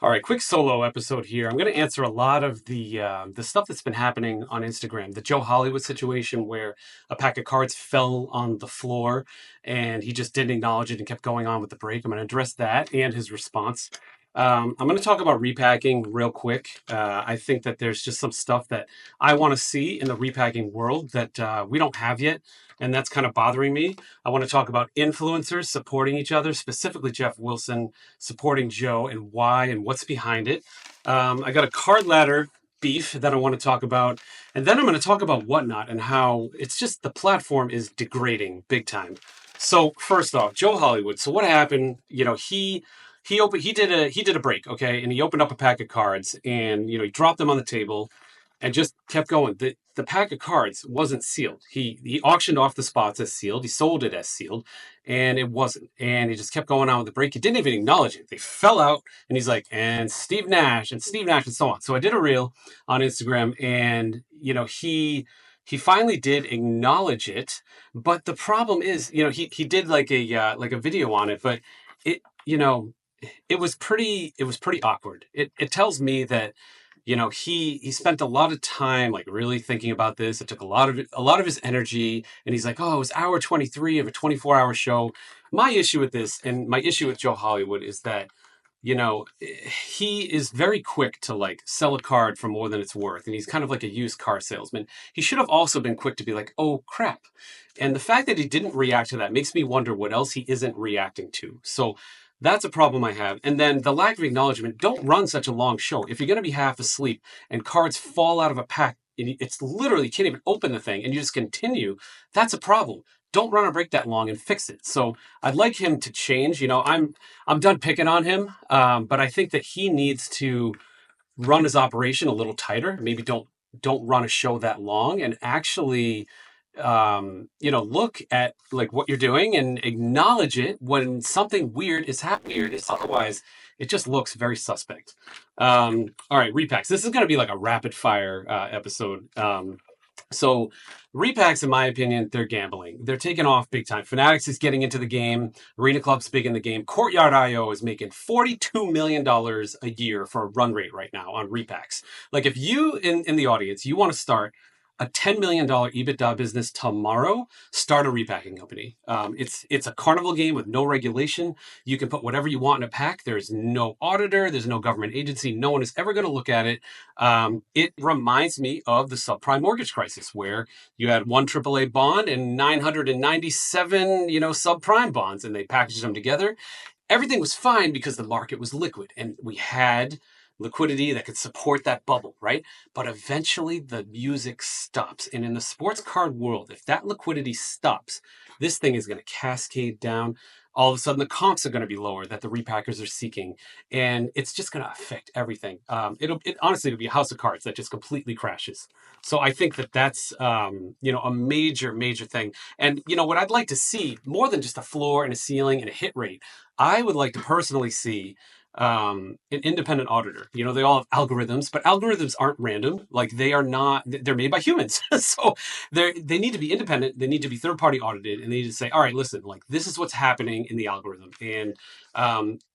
All right, quick solo episode here. I'm going to answer a lot of the stuff that's been happening on Instagram. The Joe Hollywood situation, where a pack of cards fell on the floor, and he just didn't acknowledge it and kept going on with the break. I'm going to address that and his response. I'm going to talk about repacking real quick. I think that there's just some stuff that I want to see in the repacking world that we don't have yet, and that's kind of bothering me. I want to talk about influencers supporting each other, specifically Jeff Wilson supporting Joe, and why and what's behind it. I got a card ladder beef that I want to talk about. And then I'm going to talk about Whatnot and how it's just the platform is degrading big time. So first off, Joe Hollywood. So what happened? He did a break, okay, and he opened up a pack of cards, and he dropped them on the table and just kept going. The pack of cards wasn't sealed. He auctioned off the spots as sealed. He sold it as sealed, and it wasn't. And he just kept going on with the break. He didn't even acknowledge it. They fell out, and he's like, and Steve Nash, and so on. So I did a reel on Instagram, and he finally did acknowledge it. But the problem is, he did like a video on it, but it you know it was pretty awkward. It tells me that he spent a lot of time like really thinking about this. It took a lot of his energy, and he's like, oh, it was hour 23 of a 24-hour show. My issue with this, and my issue with Joe Hollywood, is that he is very quick to like sell a card for more than it's worth, and he's kind of like a used car salesman. He should have also been quick to be like, oh crap. And the fact that he didn't react to that makes me wonder what else he isn't reacting to. So that's a problem I have. And then the lack of acknowledgement. Don't run such a long show. If you're going to be half asleep and cards fall out of a pack, and it's literally, you can't even open the thing, and you just continue, that's a problem. Don't run a break that long and fix it. So I'd like him to change. I'm done picking on him, but I think that he needs to run his operation a little tighter. Maybe don't run a show that long, and actually look at like what you're doing and acknowledge it when something weird is happening. Otherwise, it just looks very suspect. All right, repacks. This is going to be like a rapid fire episode. So repacks, in my opinion, they're gambling. They're taking off big time. Fanatics is getting into the game. Arena Club's big in the game. Courtyard IO is making $42 million a year for a run rate right now on repacks. Like if you in the audience, you want to start a $10 million EBITDA business tomorrow, start a repacking company. It's a carnival game with no regulation. You can put whatever you want in a pack. There's no auditor. There's no government agency. No one is ever going to look at it. It reminds me of the subprime mortgage crisis, where you had one AAA bond and 997, subprime bonds, and they packaged them together. Everything was fine because the market was liquid, and we had liquidity that could support that bubble, right? But eventually the music stops. And in the sports card world, if that liquidity stops, this thing is going to cascade down. All of a sudden, the comps are going to be lower that the repackers are seeking, and it's just going to affect everything. It'll be a house of cards that just completely crashes. So I think that that's a major, major thing. And what I'd like to see more than just a floor and a ceiling and a hit rate, I would like to personally see an independent auditor. They all have algorithms, but algorithms aren't random. Like they're made by humans. So they need to be independent. They need to be third party audited, and they need to say, all right, listen, like this is what's happening in the algorithm. And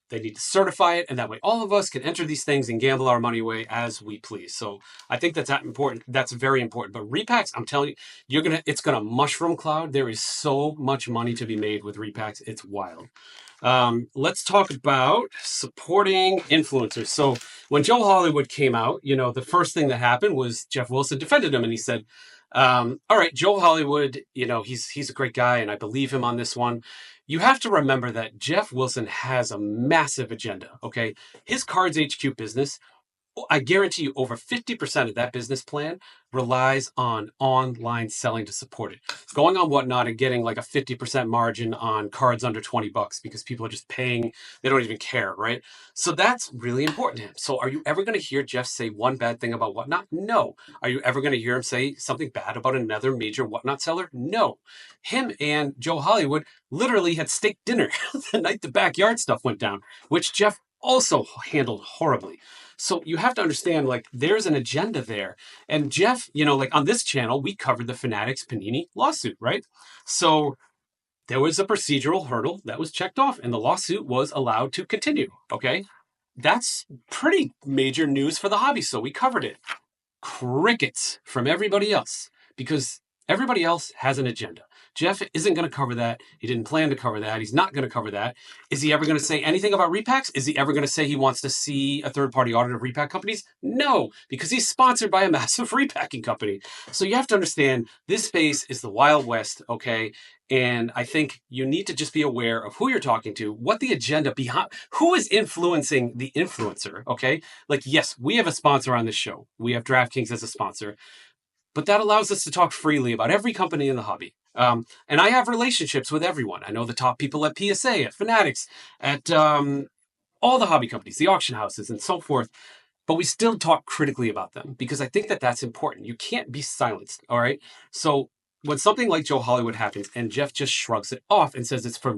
they need to certify it, and that way all of us can enter these things and gamble our money away as we please. So I think that's that important. That's very important. But repacks, I'm telling you, it's gonna mushroom cloud. There is so much money to be made with repacks. It's wild. Let's talk about supporting influencers. So when Joe Hollywood came out, the first thing that happened was Jeff Wilson defended him, and he said, all right, Joe Hollywood, he's a great guy, and I believe him on this one. You have to remember that Jeff Wilson has a massive agenda, okay? His Cards HQ business, I guarantee you over 50% of that business plan relies on online selling to support it. Going on Whatnot and getting like a 50% margin on cards under $20 because people are just paying, they don't even care, right? So that's really important to him. So are you ever going to hear Jeff say one bad thing about Whatnot? No. Are you ever going to hear him say something bad about another major Whatnot seller? No. Him and Joe Hollywood literally had steak dinner the night the backyard stuff went down, which Jeff also handled horribly. So you have to understand, like, there's an agenda there. And Jeff, like on this channel, we covered the Fanatics Panini lawsuit, right? So there was a procedural hurdle that was checked off, and the lawsuit was allowed to continue. Okay. that's pretty major news for the hobby. So we covered it. Crickets from everybody else because everybody else has an agenda. Jeff isn't going to cover that. He didn't plan to cover that. He's not going to cover that. Is he ever going to say anything about repacks? Is he ever going to say he wants to see a third-party audit of repack companies? No, because he's sponsored by a massive repacking company. So you have to understand this space is the Wild West, okay? And I think you need to just be aware of who you're talking to, what the agenda behind, who is influencing the influencer, okay? Like, yes, we have a sponsor on this show. We have DraftKings as a sponsor, but that allows us to talk freely about every company in the hobby. And I have relationships with everyone. I know the top people at PSA, at Fanatics, at all the hobby companies, the auction houses, and so forth. But we still talk critically about them because I think that that's important. You can't be silenced, all right? So when something like Joe Hollywood happens and Jeff just shrugs it off and says it's for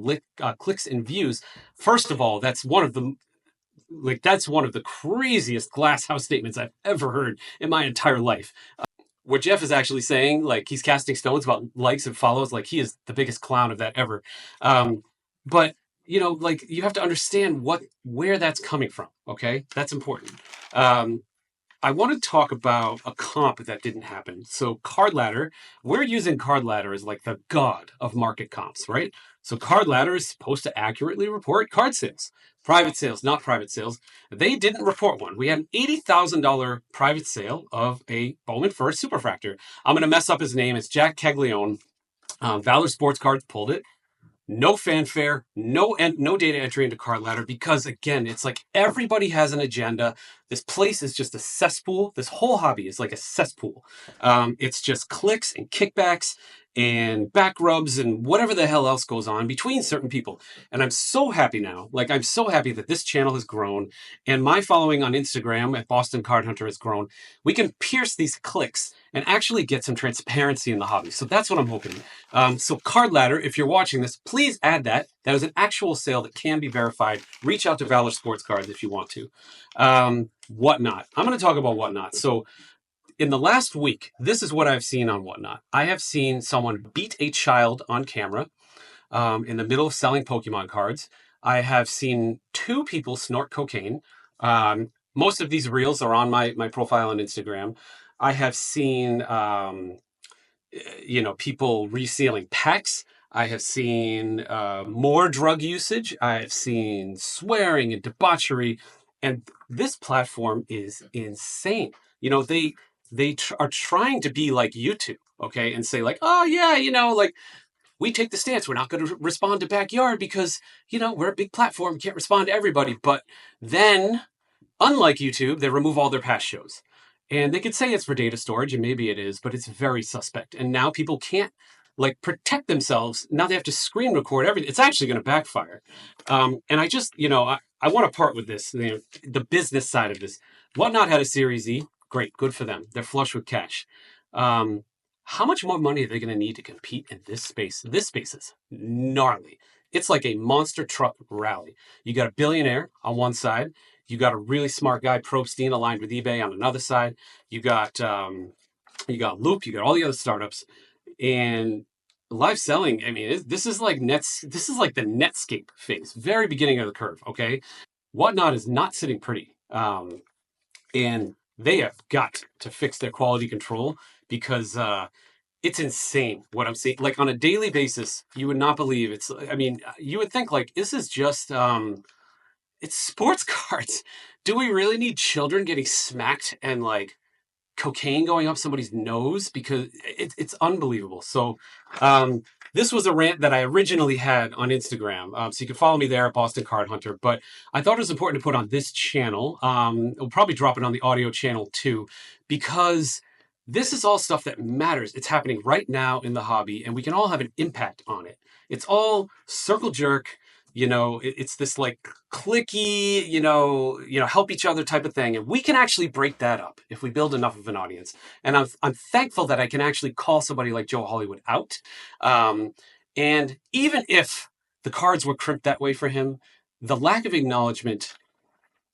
clicks and views, first of all, that's one of the craziest glasshouse statements I've ever heard in my entire life. Where Jeff is actually saying, like, he's casting stones about likes and follows, like he is the biggest clown of that ever. But like you have to understand where that's coming from. Okay, that's important. I want to talk about a comp that didn't happen. So Card Ladder, we're using Card Ladder as like the god of market comps, right? So Card Ladder is supposed to accurately report card sales. Private sales, not private sales. They didn't report one. We had an $80,000 private sale of a Bowman First Superfractor. I'm going to mess up his name. It's Jack Caglione. Valor Sports Cards pulled it. No fanfare, no data entry into Card Ladder because, again, it's like everybody has an agenda. This place is just a cesspool. This whole hobby is like a cesspool. It's just clicks and kickbacks and back rubs and whatever the hell else goes on between certain people. And I'm so happy now. Like, I'm so happy that this channel has grown and my following on Instagram at Boston Card Hunter has grown. We can pierce these clicks and actually get some transparency in the hobby. So that's what I'm hoping. So Card Ladder, if you're watching this, please add that. That is an actual sale that can be verified. Reach out to Valor Sports Cards if you want to. Whatnot. I'm going to talk about Whatnot. So in the last week, this is what I've seen on Whatnot. I have seen someone beat a child on camera in the middle of selling Pokemon cards. I have seen 2 people snort cocaine. Most of these reels are on my profile on Instagram. I have seen, people resealing packs. I have seen more drug usage. I have seen swearing and debauchery. And this platform is insane. They are trying to be like YouTube, okay, and say like, oh yeah, like we take the stance we're not going to respond to backyard because we're a big platform, can't respond to everybody. But then, unlike YouTube, they remove all their past shows, and they could say it's for data storage, and maybe it is, but it's very suspect. And now people can't like protect themselves. Now they have to screen record everything. It's actually going to backfire. And I just, I want to part with this, the business side of this. Whatnot had a Series E. Great, good for them. They're flush with cash. How much more money are they going to need to compete in this space? This space is gnarly. It's like a monster truck rally. You got a billionaire on one side. You got a really smart guy, Probstein, aligned with eBay on another side. You got Loop. You got all the other startups, and live selling. I mean, this is like This is like the Netscape phase, very beginning of the curve. Okay, Whatnot is not sitting pretty, and they have got to fix their quality control because it's insane what I'm seeing. Like on a daily basis, you would not believe it's. I mean, you would think like this is just it's sports cards. Do we really need children getting smacked and like cocaine going up somebody's nose? Because it's unbelievable. So this was a rant that I originally had on Instagram. So you can follow me there at Boston Card Hunter. But I thought it was important to put on this channel. We'll probably drop it on the audio channel too, because this is all stuff that matters. It's happening right now in the hobby, and we can all have an impact on it. It's all circle jerk. It's this like clicky, help each other type of thing. And we can actually break that up if we build enough of an audience. And I'm thankful that I can actually call somebody like Joe Hollywood out. And even if the cards were crimped that way for him, the lack of acknowledgement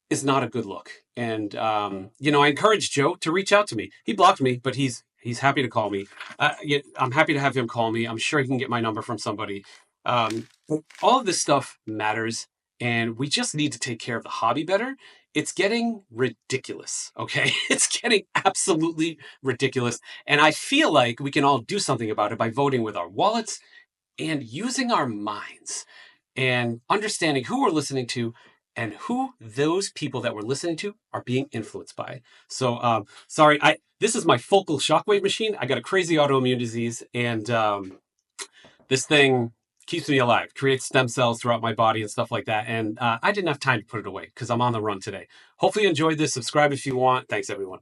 is not a good look. And, I encourage Joe to reach out to me. He blocked me, but he's happy to call me. I'm happy to have him call me. I'm sure he can get my number from somebody. All of this stuff matters. and we just need to take care of the hobby better. It's getting ridiculous, okay? It's getting absolutely ridiculous. And I feel like we can all do something about it by voting with our wallets and using our minds and understanding who we're listening to and who those people that we're listening to are being influenced by. So, sorry, this is my focal shockwave machine. I got a crazy autoimmune disease, and this thing keeps me alive, creates stem cells throughout my body and stuff like that. And I didn't have time to put it away because I'm on the run today. Hopefully you enjoyed this. Subscribe if you want. Thanks, everyone.